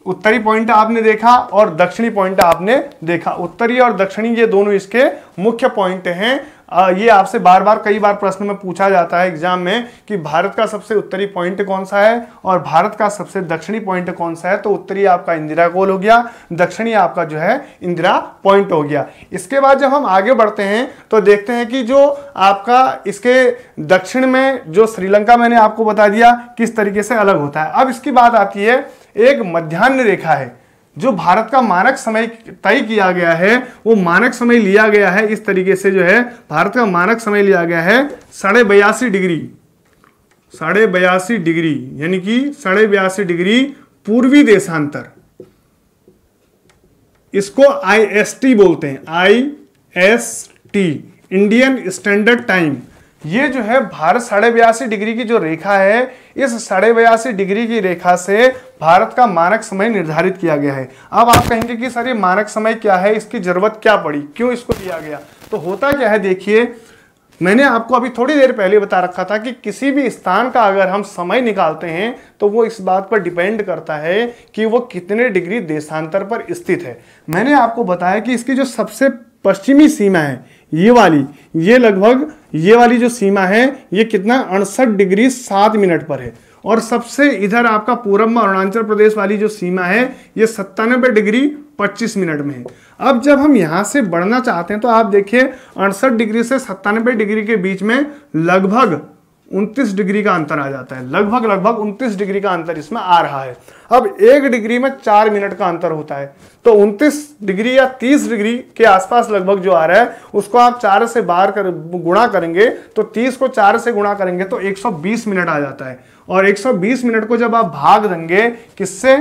उत्तरी पॉइंट आपने देखा और दक्षिणी पॉइंट आपने देखा। उत्तरी और दक्षिणी ये दोनों इसके मुख्य पॉइंट हैं। ये आपसे बार बार कई बार प्रश्न में पूछा जाता है एग्जाम में कि भारत का सबसे उत्तरी पॉइंट कौन सा है और भारत का सबसे दक्षिणी पॉइंट कौन सा है। तो उत्तरी आपका इंदिरा कोल हो गया, दक्षिणी आपका जो है इंदिरा पॉइंट हो गया। इसके बाद जब हम आगे बढ़ते हैं तो देखते हैं कि जो आपका इसके दक्षिण में जो श्रीलंका, मैंने आपको बता दिया किस तरीके से अलग होता है। अब इसकी बात आती है, एक मध्याह्न रेखा है जो भारत का मानक समय तय किया गया है, वो मानक समय लिया गया है इस तरीके से, जो है भारत का मानक समय लिया गया है 82.5 डिग्री, 82.5 डिग्री, यानी कि 82.5 डिग्री पूर्वी देशांतर। इसको IST बोलते हैं, IST, इंडियन स्टैंडर्ड टाइम। ये जो है भारत 82.5 डिग्री की जो रेखा है, इस 82.5 डिग्री की रेखा से भारत का मानक समय निर्धारित किया गया है। अब आप कहेंगे कि सर ये मानक समय क्या है, इसकी जरूरत क्या पड़ी, क्यों इसको दिया गया? तो होता क्या है, देखिए मैंने आपको अभी थोड़ी देर पहले बता रखा था कि किसी भी स्थान का अगर हम समय निकालते हैं तो वो इस बात पर डिपेंड करता है कि वो कितने डिग्री देशांतर पर स्थित है। मैंने आपको बताया कि इसकी जो सबसे पश्चिमी सीमा है ये वाली, ये लगभग ये वाली जो सीमा है ये कितना 68 डिग्री 7 मिनट पर है, और सबसे इधर आपका पूरब में अरुणाचल प्रदेश वाली जो सीमा है ये 97 डिग्री 25 मिनट में है। अब जब हम यहाँ से बढ़ना चाहते हैं तो आप देखिए 68 डिग्री से 97 डिग्री के बीच में लगभग 29 डिग्री का अंतर आ जाता है, लगभग 29 डिग्री का अंतर इसमें आ रहा है। अब 1 डिग्री में 4 मिनट का अंतर होता है, तो 29 डिग्री या 30 डिग्री के आसपास लगभग जो आ रहा है उसको आप 4 से गुणा करेंगे, तो 30 को 4 से गुणा करेंगे तो 120 मिनट आ जाता है। और 120 मिनट को जब आप भाग देंगे किससे,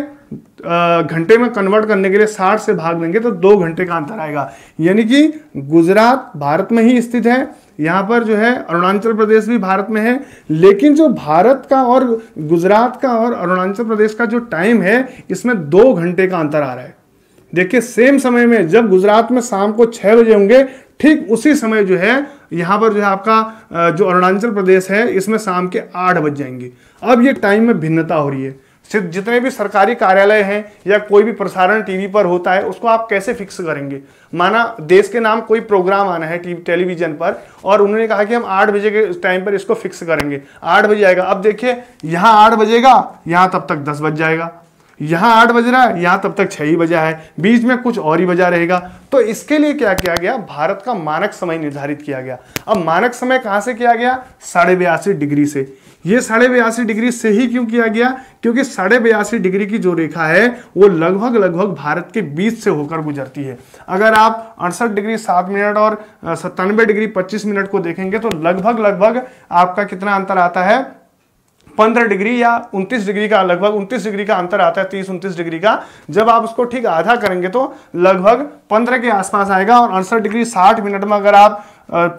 घंटे में कन्वर्ट करने के लिए 60 से भाग देंगे तो 2 घंटे का अंतर आएगा। यानी कि गुजरात भारत में ही स्थित है, यहाँ पर जो है अरुणाचल प्रदेश भी भारत में है, लेकिन जो भारत का और गुजरात का और अरुणाचल प्रदेश का जो टाइम है इसमें 2 घंटे का अंतर आ रहा है। देखिए सेम समय में जब गुजरात में शाम को 6 बजे होंगे, ठीक उसी समय जो है यहाँ पर जो है आपका जो अरुणाचल प्रदेश है इसमें शाम के 8 बज जाएंगे। अब ये टाइम में भिन्नता हो रही है। सिर्फ जितने भी सरकारी कार्यालय हैं या कोई भी प्रसारण टीवी पर होता है उसको आप कैसे फिक्स करेंगे। माना देश के नाम कोई प्रोग्राम आना है टेलीविजन पर और उन्होंने कहा कि हम 8 बजे के टाइम पर इसको फिक्स करेंगे, 8 बजे आएगा। अब देखिए यहाँ 8 बजेगा, यहाँ तब तक 10 बज जाएगा, यहाँ 8 बज रहा है, यहाँ तब तक 6 ही बजा है, बीच में कुछ और ही बजा रहेगा। तो इसके लिए क्या किया गया, भारत का मानक समय निर्धारित किया गया। अब मानक समय कहां से किया गया, 82.5 डिग्री से। ये 82.5 डिग्री से ही क्यों किया गया, क्योंकि 82.5 डिग्री की जो रेखा है वो लगभग भारत के बीच से होकर गुजरती है। अगर आप 68 डिग्री 7 मिनट और 97 डिग्री 25 मिनट को देखेंगे तो लगभग आपका कितना अंतर आता है, 15 डिग्री या 29 डिग्री का, लगभग 29 डिग्री का अंतर आता है, 30-29 डिग्री का। जब आप उसको ठीक आधा करेंगे तो लगभग 15 के आसपास आएगा। और 68 डिग्री 60 मिनट में अगर आप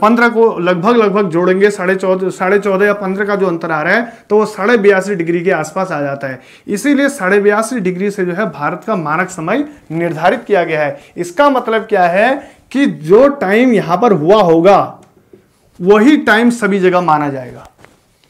15 को लगभग जोड़ेंगे, 14.5 या 15 का जो अंतर आ रहा है तो वो 82.5 डिग्री के आसपास आ जाता है। इसीलिए 82.5 डिग्री से जो है भारत का मानक समय निर्धारित किया गया है। इसका मतलब क्या है कि जो टाइम यहां पर हुआ होगा वही टाइम सभी जगह माना जाएगा।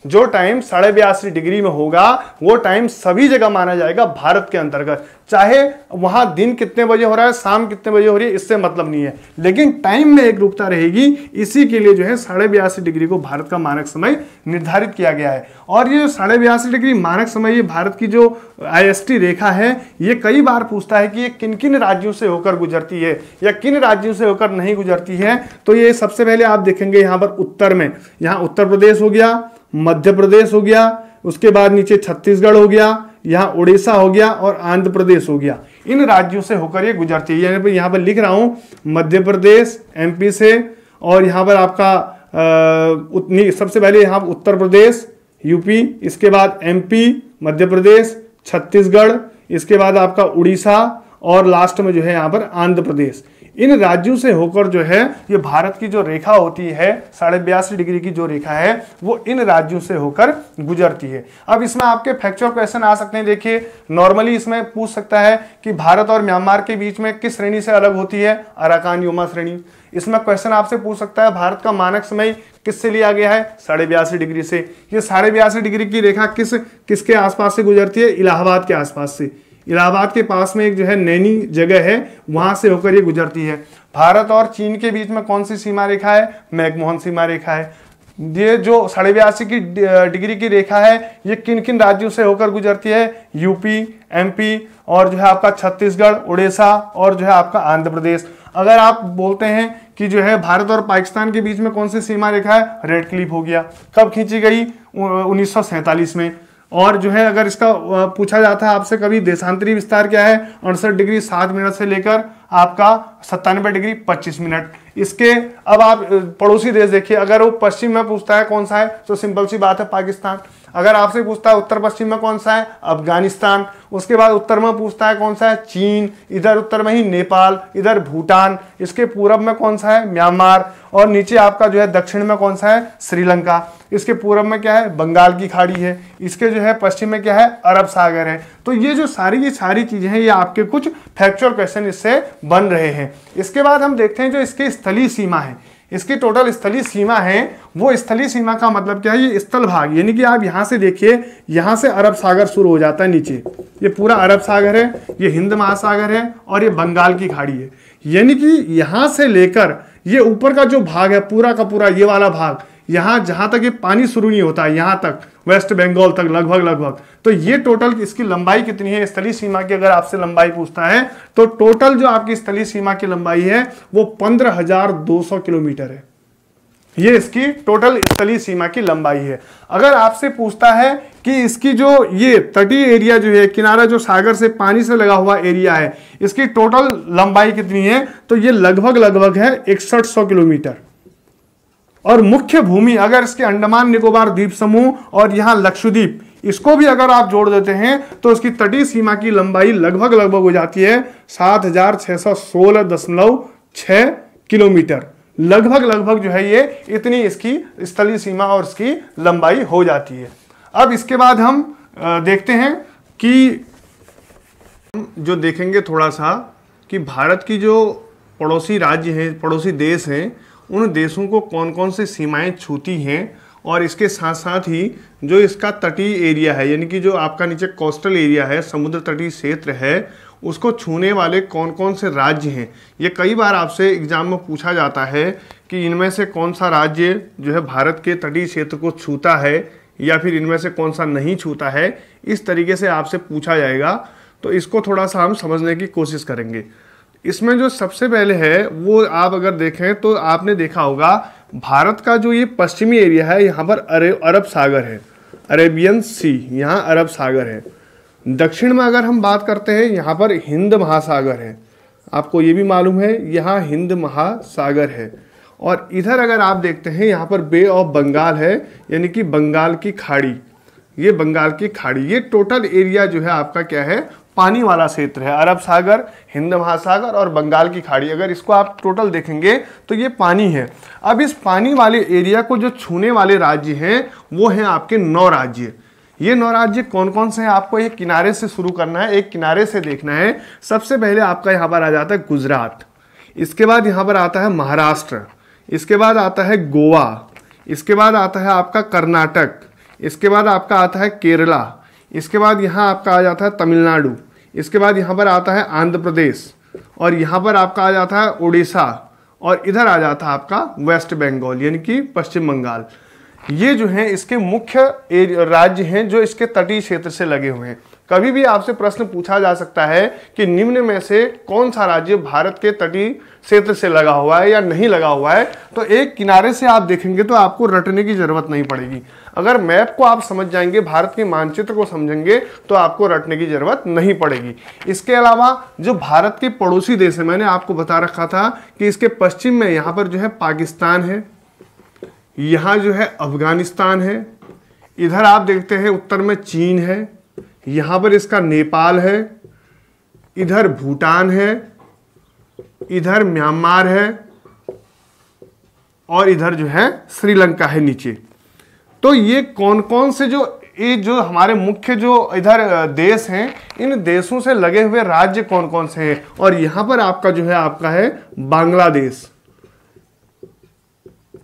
जो टाइम 82.5 डिग्री में होगा वो टाइम सभी जगह माना जाएगा भारत के अंतर्गत, चाहे वहां दिन कितने बजे हो रहा है, शाम कितने बजे हो रही है, इससे मतलब नहीं है, लेकिन टाइम में एक रूपता रहेगी। इसी के लिए जो है 82.5 डिग्री को भारत का मानक समय निर्धारित किया गया है। और ये 82.5 डिग्री मानक समय, ये भारत की जो IST रेखा है, ये कई बार पूछता है कि ये किन किन राज्यों से होकर गुजरती है या किन राज्यों से होकर नहीं गुजरती है। तो ये सबसे पहले आप देखेंगे यहां पर उत्तर में, यहां उत्तर प्रदेश हो गया, मध्य प्रदेश हो गया, उसके बाद नीचे छत्तीसगढ़ हो गया, यहाँ उड़ीसा हो गया और आंध्र प्रदेश हो गया। इन राज्यों से होकर ये गुजरती है। यहाँ पर लिख रहा हूं मध्य प्रदेश MP से, और यहाँ पर आपका सबसे पहले यहाँ उत्तर प्रदेश UP, इसके बाद MP मध्य प्रदेश, छत्तीसगढ़, इसके बाद आपका उड़ीसा और लास्ट में जो है यहाँ पर आंध्र प्रदेश। इन राज्यों से होकर जो है ये भारत की जो रेखा होती है 82.5 डिग्री की जो रेखा है वो इन राज्यों से होकर गुजरती है। अब इसमें आपके फैक्चुअल क्वेश्चन आ सकते हैं। देखिए नॉर्मली इसमें पूछ सकता है कि भारत और म्यांमार के बीच में किस श्रेणी से अलग होती है, अराकान योमा श्रेणी। इसमें क्वेश्चन आपसे पूछ सकता है भारत का मानक समय किससे लिया गया है, 82.5 डिग्री से। ये 82.5 डिग्री की रेखा किसके आसपास से गुजरती है, इलाहाबाद के आसपास से। इलाहाबाद के पास में एक जो है नैनी जगह है, वहां से होकर ये गुजरती है। भारत और चीन के बीच में कौन सी सीमा रेखा है, मैकमोहन सीमा रेखा है। ये जो 82.5 डिग्री की रेखा है ये किन किन राज्यों से होकर गुजरती है, UP MP और जो है आपका छत्तीसगढ़, उड़ीसा और जो है आपका आंध्र प्रदेश। अगर आप बोलते हैं कि जो है भारत और पाकिस्तान के बीच में कौन सी सीमा रेखा है, रेड क्लिफ हो गया। कब खींची गई, 1947 में। और जो है अगर इसका पूछा जाता है आपसे कभी देशांतरी विस्तार क्या है, 68 डिग्री 7 मिनट से लेकर आपका 97 डिग्री 25 मिनट। इसके अब आप पड़ोसी देश देखिए, अगर वो पश्चिम में पूछता है कौन सा है तो सिंपल सी बात है पाकिस्तान। अगर आपसे पूछता है उत्तर पश्चिम में कौन सा है, अफगानिस्तान। उसके बाद उत्तर में पूछता है कौन सा है, चीन। इधर उत्तर में ही नेपाल, इधर भूटान। इसके पूरब में कौन सा है, म्यांमार। और नीचे आपका जो है दक्षिण में कौन सा है, श्रीलंका। इसके पूरब में क्या है, बंगाल की खाड़ी है। इसके जो है पश्चिम में क्या है, अरब सागर है। तो ये जो सारी चीजें हैं ये आपके कुछ फैक्चुअल क्वेश्चन इससे बन रहे हैं। इसके बाद हम देखते हैं जो इसकी स्थलीय सीमा है, इसकी टोटल स्थलीय सीमा है। वो स्थलीय सीमा का मतलब क्या है, ये स्थल भाग, यानी कि आप यहां से देखिए, यहां से अरब सागर शुरू हो जाता है नीचे, ये पूरा अरब सागर है, ये हिंद महासागर है और ये बंगाल की खाड़ी है। यानी कि यहां से लेकर ये ऊपर का जो भाग है पूरा का पूरा, ये वाला भाग, यहां जहां तक ये पानी शुरू नहीं होता है, यहां तक वेस्ट बंगाल तक लगभग। तो ये टोटल इसकी लंबाई कितनी है स्थलीय सीमा की, अगर आपसे लंबाई पूछता है तो टोटल जो आपकी स्थलीय सीमा की लंबाई है वो 15,200 किलोमीटर है। ये इसकी टोटल स्थलीय सीमा की लंबाई है। अगर आपसे पूछता है कि इसकी जो ये तटीय एरिया जो है, किनारा जो सागर से पानी से लगा हुआ एरिया है, इसकी टोटल लंबाई कितनी है, तो ये लगभग है 6100 किलोमीटर। और मुख्य भूमि अगर इसके अंडमान निकोबार द्वीप समूह और यहां लक्षद्वीप, इसको भी अगर आप जोड़ देते हैं तो इसकी तटीय सीमा की लंबाई लगभग हो जाती है 7616.6 किलोमीटर। लगभग जो है ये इतनी इसकी स्थलीय सीमा और इसकी लंबाई हो जाती है। अब इसके बाद हम देखते हैं कि जो देखेंगे थोड़ा सा कि भारत की जो पड़ोसी राज्य हैं, पड़ोसी देश हैं, उन देशों को कौन कौन सी सीमाएं छूती हैं और इसके साथ साथ ही जो इसका तटीय एरिया है, यानी कि जो आपका नीचे कोस्टल एरिया है, समुद्र तटीय क्षेत्र है, उसको छूने वाले कौन कौन से राज्य हैं। ये कई बार आपसे एग्जाम में पूछा जाता है कि इनमें से कौन सा राज्य जो है भारत के तटीय क्षेत्र को छूता है या फिर इनमें से कौन सा नहीं छूता है, इस तरीके से आपसे पूछा जाएगा। तो इसको थोड़ा सा हम समझने की कोशिश करेंगे। इसमें जो सबसे पहले है वो आप अगर देखें तो आपने देखा होगा भारत का जो ये पश्चिमी एरिया है, यहाँ पर अरब सागर है, अरेबियन सी, यहाँ अरब सागर है। दक्षिण में अगर हम बात करते हैं यहाँ पर हिंद महासागर है, आपको ये भी मालूम है यहाँ हिंद महासागर है। और इधर अगर आप देखते हैं यहाँ पर बे ऑफ बंगाल है, यानी कि बंगाल की खाड़ी, ये बंगाल की खाड़ी, ये टोटल एरिया जो है आपका क्या है, पानी वाला क्षेत्र है। अरब सागर, हिंद महासागर और बंगाल की खाड़ी, अगर इसको आप टोटल देखेंगे तो ये पानी है। अब इस पानी वाले एरिया को जो छूने वाले राज्य हैं वो हैं आपके 9 राज्य। ये 9 राज्य कौन कौन से हैं, आपको एक किनारे से शुरू करना है, एक किनारे से देखना है। सबसे पहले आपका यहाँ पर आ जाता है गुजरात, इसके बाद यहाँ पर आता है महाराष्ट्र, इसके बाद आता है गोवा, इसके बाद आता है आपका कर्नाटक, इसके बाद आपका आता है केरला, इसके बाद यहाँ आपका आ जाता है तमिलनाडु, इसके बाद यहाँ पर आता है आंध्र प्रदेश, और यहाँ पर आपका आ जाता है उड़ीसा, और इधर आ जाता है आपका वेस्ट बंगाल यानी कि पश्चिम बंगाल। ये जो है इसके मुख्य राज्य हैं जो इसके तटीय क्षेत्र से लगे हुए हैं। कभी भी आपसे प्रश्न पूछा जा सकता है कि निम्न में से कौन सा राज्य भारत के तटीय क्षेत्र से लगा हुआ है या नहीं लगा हुआ है, तो एक किनारे से आप देखेंगे तो आपको रटने की जरूरत नहीं पड़ेगी। अगर मैप को आप समझ जाएंगे, भारत के मानचित्र को समझेंगे, तो आपको रटने की जरूरत नहीं पड़ेगी। इसके अलावा जो भारत के पड़ोसी देश है, मैंने आपको बता रखा था कि इसके पश्चिम में यहाँ पर जो है पाकिस्तान है, यहाँ जो है अफगानिस्तान है, इधर आप देखते हैं उत्तर में चीन है, यहाँ पर इसका नेपाल है, इधर भूटान है, इधर म्यांमार है, और इधर जो है श्रीलंका है नीचे। तो ये कौन कौन से ये जो हमारे मुख्य जो इधर देश हैं, इन देशों से लगे हुए राज्य कौन कौन से हैं। और यहाँ पर आपका जो है आपका है बांग्लादेश।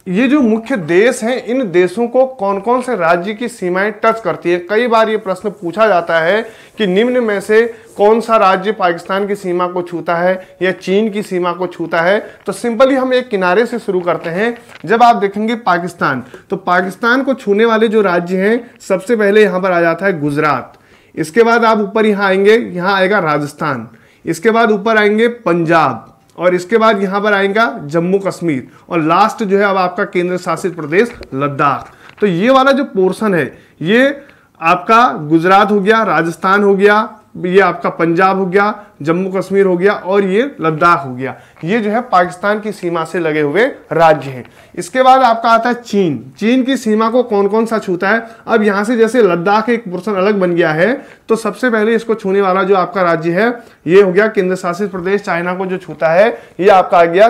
ये जो मुख्य देश हैं, इन देशों को कौन कौन से राज्य की सीमाएं टच करती है। कई बार ये प्रश्न पूछा जाता है कि निम्न में से कौन सा राज्य पाकिस्तान की सीमा को छूता है या चीन की सीमा को छूता है। तो सिंपली हम एक किनारे से शुरू करते हैं। जब आप देखेंगे पाकिस्तान, तो पाकिस्तान को छूने वाले जो राज्य हैं, सबसे पहले यहाँ पर आ जाता है गुजरात, इसके बाद आप ऊपर यहाँ आएंगे, यहाँ आएगा राजस्थान, इसके बाद ऊपर आएंगे पंजाब, और इसके बाद यहाँ पर आएगा जम्मू कश्मीर, और लास्ट जो है अब आपका केंद्र शासित प्रदेश लद्दाख। तो ये वाला जो पोर्शन है, ये आपका गुजरात हो गया, राजस्थान हो गया, ये आपका पंजाब हो गया, जम्मू कश्मीर हो गया, और ये लद्दाख हो गया। ये जो है पाकिस्तान की सीमा से लगे हुए राज्य हैं। इसके बाद आपका आता है चीन। चीन की सीमा को कौन कौन सा छूता है। अब यहाँ से जैसे लद्दाख एक पोर्शन अलग बन गया है, तो सबसे पहले इसको छूने वाला जो आपका राज्य है ये हो गया केंद्र शासित प्रदेश। चाइना को जो छूता है ये आपका आ गया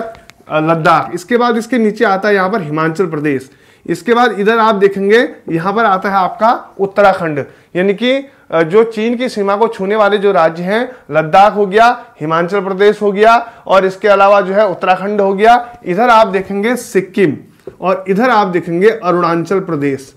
लद्दाख। इसके बाद इसके नीचे आता है यहाँ पर हिमाचल प्रदेश। इसके बाद इधर आप देखेंगे यहाँ पर आता है आपका उत्तराखंड, यानी कि जो चीन की सीमा को छूने वाले जो राज्य हैं, लद्दाख हो गया, हिमाचल प्रदेश हो गया, और इसके अलावा जो है उत्तराखंड हो गया। इधर आप देखेंगे सिक्किम, और इधर आप देखेंगे अरुणाचल प्रदेश।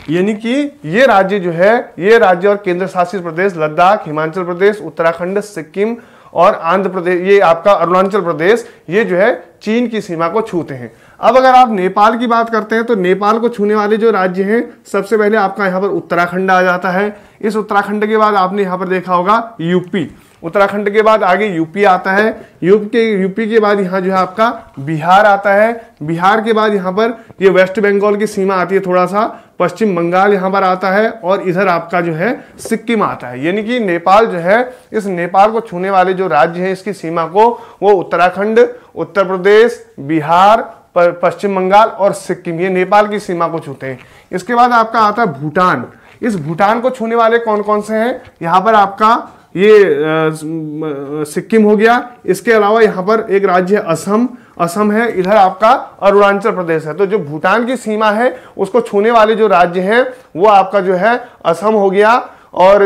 यानी कि ये राज्य जो है, ये राज्य और केंद्र शासित प्रदेश लद्दाख, हिमाचल प्रदेश, उत्तराखंड, सिक्किम और आंध्र प्रदेश, ये आपका अरुणाचल प्रदेश, ये जो है चीन की सीमा को छूते हैं। अब अगर आप नेपाल की बात करते हैं, तो नेपाल को छूने वाले जो राज्य हैं, सबसे पहले आपका यहाँ पर उत्तराखंड आ जाता है। इस उत्तराखंड के बाद आपने यहाँ पर देखा होगा यूपी। उत्तराखंड के बाद आगे यूपी आता है। यूपी के बाद यहाँ जो है आपका बिहार आता है। बिहार के बाद यहाँ पर ये वेस्ट बंगाल की सीमा आती है, थोड़ा सा पश्चिम बंगाल यहाँ पर आता है, और इधर आपका जो है सिक्किम आता है। यानी कि नेपाल जो है, इस नेपाल को छूने वाले जो राज्य हैं इसकी सीमा को, वो उत्तराखंड, उत्तर प्रदेश, बिहार, पश्चिम बंगाल और सिक्किम, ये नेपाल की सीमा को छूते हैं। इसके बाद आपका आता है भूटान। इस भूटान को छूने वाले कौन कौन से हैं, यहाँ पर आपका ये सिक्किम हो गया। इसके अलावा यहाँ पर एक राज्य असम है, इधर आपका अरुणाचल प्रदेश है। तो जो भूटान की सीमा है उसको छूने वाले जो राज्य हैं वो आपका जो है असम हो गया, और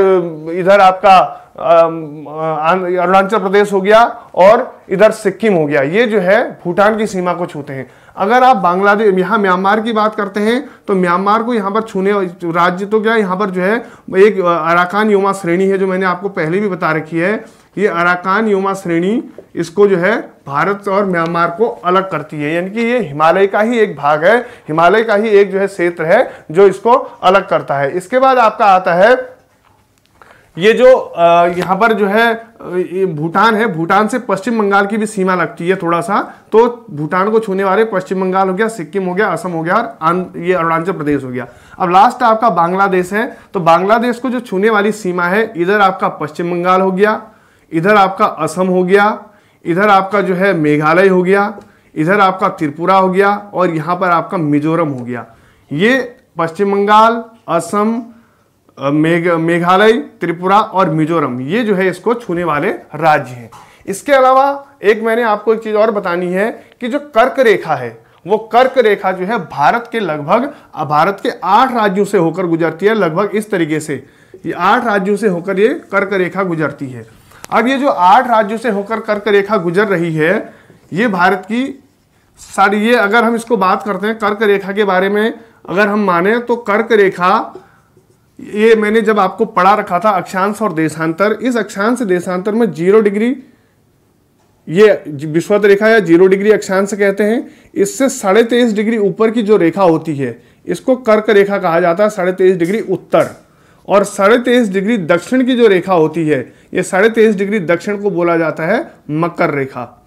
इधर आपका अरुणाचल प्रदेश हो गया और इधर सिक्किम हो गया, ये जो है भूटान की सीमा को छूते हैं। अगर आप बांग्लादेश यहाँ म्यांमार की बात करते हैं तो म्यांमार को यहाँ पर छूने राज्य तो क्या यहाँ पर जो है एक अराकान योमा श्रेणी है, जो मैंने आपको पहले भी बता रखी है। ये अराकान योमा श्रेणी इसको जो है भारत और म्यांमार को अलग करती है, यानी कि ये हिमालय का ही एक भाग है, हिमालय का ही एक जो है क्षेत्र है जो इसको अलग करता है। इसके बाद आपका आता है ये जो यहाँ पर जो है भूटान है, भूटान से पश्चिम बंगाल की भी सीमा लगती है थोड़ा सा, तो भूटान को छूने वाले पश्चिम बंगाल हो गया, सिक्किम हो गया, असम हो गया और ये अरुणाचल प्रदेश हो गया। अब लास्ट आपका बांग्लादेश है, तो बांग्लादेश को जो छूने वाली सीमा है, इधर आपका पश्चिम बंगाल हो गया, इधर आपका असम हो गया, इधर आपका जो है मेघालय हो गया, इधर आपका त्रिपुरा हो गया और यहाँ पर आपका मिजोरम हो गया। ये पश्चिम बंगाल, असम, मेघालय, त्रिपुरा और मिजोरम, ये जो है इसको छूने वाले राज्य हैं। इसके अलावा एक मैंने आपको एक चीज और बतानी है कि जो कर्क रेखा है, वो कर्क रेखा जो है भारत के 8 राज्यों से होकर गुजरती है, लगभग इस तरीके से ये 8 राज्यों से होकर ये कर्क रेखा गुजरती है। अब ये जो 8 राज्यों से होकर कर्क रेखा गुजर रही है, ये भारत की सारी, ये अगर हम इसको बात करते हैं कर्क रेखा के बारे में, अगर हम माने तो कर्क रेखा, ये मैंने जब आपको पढ़ा रखा था अक्षांश और देशांतर, इस अक्षांश देशांतर में 0 डिग्री ये विषुवत रेखा या 0 डिग्री अक्षांश कहते हैं। इससे 23.5 डिग्री ऊपर की जो रेखा होती है इसको कर्क रेखा कहा जाता है, 23.5 डिग्री उत्तर, और 23.5 डिग्री दक्षिण की जो रेखा होती है, ये 23.5 डिग्री दक्षिण को बोला जाता है मकर रेखा।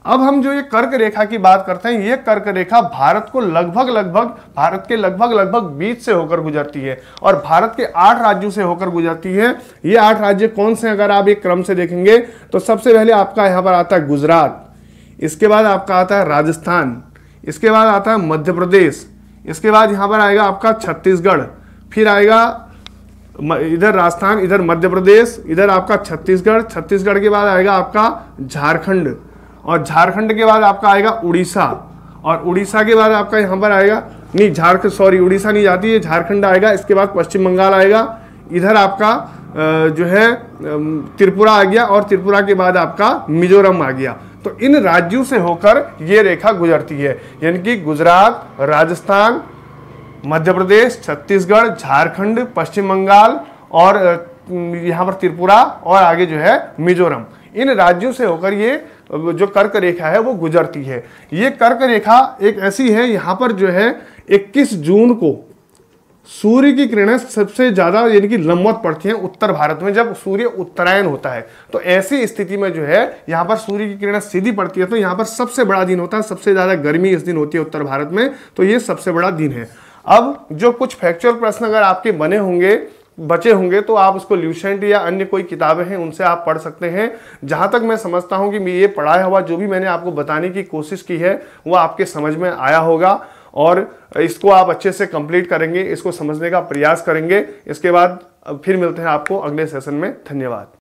अब हम जो ये कर्क रेखा की बात करते हैं, ये कर्क रेखा भारत को भारत के लगभग बीच से होकर गुजरती है और भारत के 8 राज्यों से होकर गुजरती है। ये 8 राज्य कौन से, अगर आप एक क्रम से देखेंगे तो सबसे पहले आपका यहाँ पर आता है गुजरात, इसके बाद आपका आता है राजस्थान, इसके बाद आता है मध्य प्रदेश, इसके बाद यहाँ पर आएगा आपका छत्तीसगढ़, फिर आएगा इधर राजस्थान, इधर मध्य प्रदेश, इधर आपका छत्तीसगढ़ के बाद आएगा आपका झारखंड, और झारखंड के बाद आपका आएगा उड़ीसा, और उड़ीसा के बाद आपका यहाँ पर आएगा उड़ीसा नहीं जाती है, झारखंड आएगा, इसके बाद पश्चिम बंगाल आएगा, इधर आपका जो है त्रिपुरा आ गया और त्रिपुरा के बाद आपका मिजोरम आ गया। तो इन राज्यों से होकर ये रेखा गुजरती है, यानी कि गुजरात, राजस्थान, मध्य प्रदेश, छत्तीसगढ़, झारखंड, पश्चिम बंगाल और यहाँ पर त्रिपुरा और आगे जो है मिजोरम, इन राज्यों से होकर ये जो कर्क रेखा है वो गुजरती है। ये कर्क रेखा एक ऐसी है, यहाँ पर जो है 21 जून को सूर्य की किरणें सबसे ज्यादा यानी कि लंबवत पड़ती हैं उत्तर भारत में, जब सूर्य उत्तरायण होता है। तो ऐसी स्थिति में जो है यहाँ पर सूर्य की किरणें सीधी पड़ती है, तो यहाँ पर सबसे बड़ा दिन होता है, सबसे ज्यादा गर्मी इस दिन होती है उत्तर भारत में, तो ये सबसे बड़ा दिन है। अब जो कुछ फैक्चुअल प्रश्न अगर आपके बचे होंगे तो आप उसको ल्यूसेंट या अन्य कोई किताबें हैं उनसे आप पढ़ सकते हैं। जहां तक मैं समझता हूं कि ये पढ़ाया हुआ जो भी मैंने आपको बताने की कोशिश की है वो आपके समझ में आया होगा और इसको आप अच्छे से कंप्लीट करेंगे, इसको समझने का प्रयास करेंगे। इसके बाद फिर मिलते हैं आपको अगले सेशन में। धन्यवाद।